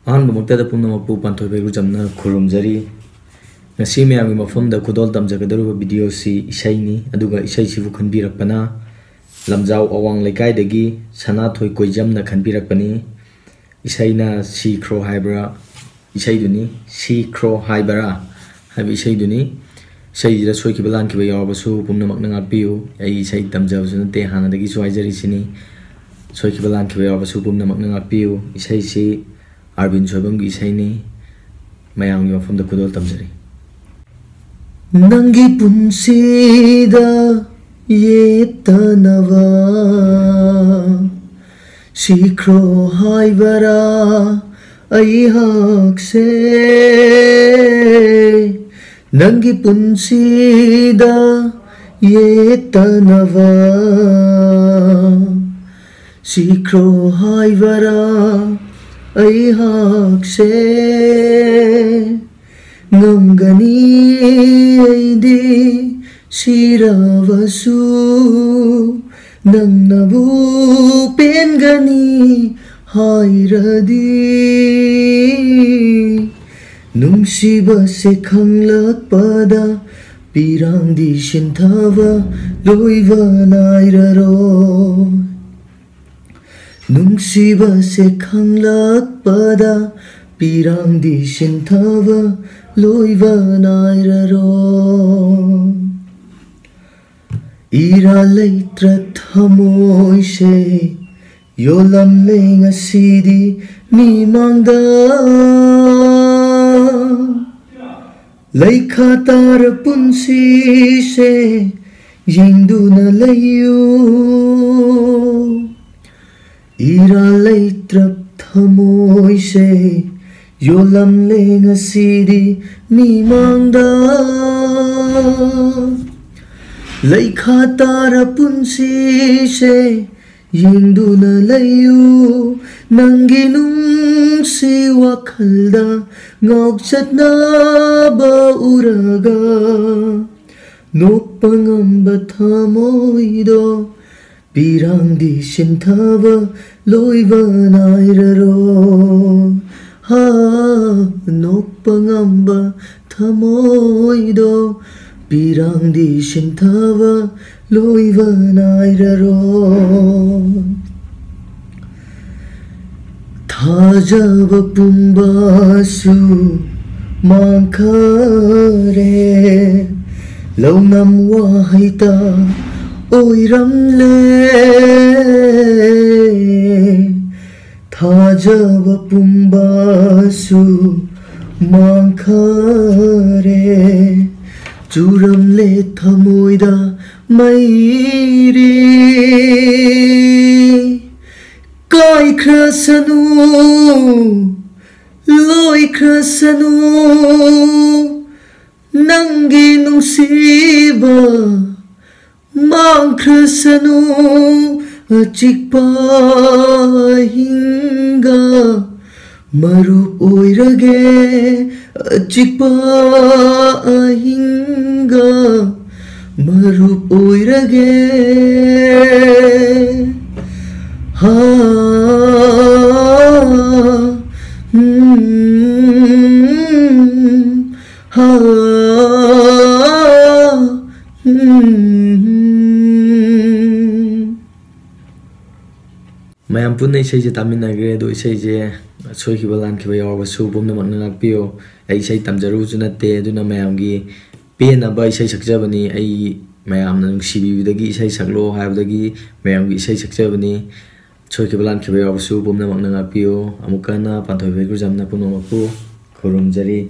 ꯑꯍꯥꯟꯕꯃꯛꯇꯗ ꯄꯨꯝꯅꯃꯛꯄꯨ ꯄꯥꯟꯊꯣꯏꯕꯩ ꯒꯨꯔꯨꯖꯝꯅ ꯈꯨꯔꯨꯝꯖꯔꯤ ngasi ꯃꯌꯥꯝꯒꯤ ꯃꯐꯝꯗ ꯈꯨꯗꯣꯜ ꯇꯝꯖꯒꯗꯧꯔꯤꯕ ꯚꯤꯗꯤꯑꯣꯁꯤ ꯏꯁꯩꯅꯤ ꯑꯗꯨꯒ ꯏꯁꯩꯁꯤꯕꯨ ꯈꯟꯕꯤꯔꯛꯄꯅ ꯂꯝꯖꯥꯎ ꯑꯋꯥꯡ ꯂꯩꯀꯥꯏꯗꯒꯤ ꯁꯅꯥꯊꯣꯏ ꯀꯣꯏꯖꯝꯅ ꯈꯟꯕꯤꯔꯛꯄꯅꯤ 이사이나 시크로 하이브라 이사이두니 시크로 하이브라 하이브 이사이두니 이사이지라 소이키발란 키바 여러버수 봄나 막능 아비우 에이 이사이 담자우수는 때 하나되기 수아이자리시니 소이키발란 키바 여러버수 봄나 막능 아비우 이사이시 아르빈 조범기 이사이니 마양이 와품다 구돌 담자리 낭기 분시다 예따나와 시크로 하이바라 아이학세 낭기 분시다 예따나와 시크로 하이바라 아이학세 ngangani aidi siravasu nangnabu pengani hairadi nungsiba se khanglakpada pirangdi shinthava loiva nairaro nungsiba se khanglakpada pirangdi shinthava loiva nairaro ira leitra thamoise yolam lenga sidi mimangda leikha tar punsi se yingduna layu ira leitra thamoise yolam lenga sidi mimangda leikha tara punsi se yingduna layu nangi nungsi wakhalda ngokchatnaba uraga nokpangamba thamoido pirangdi shinthava loiva nairaro ha nokpangamba thamoido pirangdi shinthava loiva nairaro thajava pumbasu mangkhare launam wahaita oiramle thajava pumbasu mangkhare churamle thamoida mairi kai krasanu loi krasanu nangi nungsiba mang krasanu achikpa hinga marup oirage achikpa hinga marup oirage ha ha mayam punna isai je taminagre do isai je soikiba lankhiba yawbasu pumnamakna ngakpiyo ai isai tamjaruju natte aduna mayamgi penaba isai sakjabani ai mayamna nungsibibidagi isai saklo haibdagi mayamgi isai sakjabani soikiba lankhiba yawbasu pumnamakna ngakpiyo amukana panthoibei gurujamna pumnamakpu khurumjari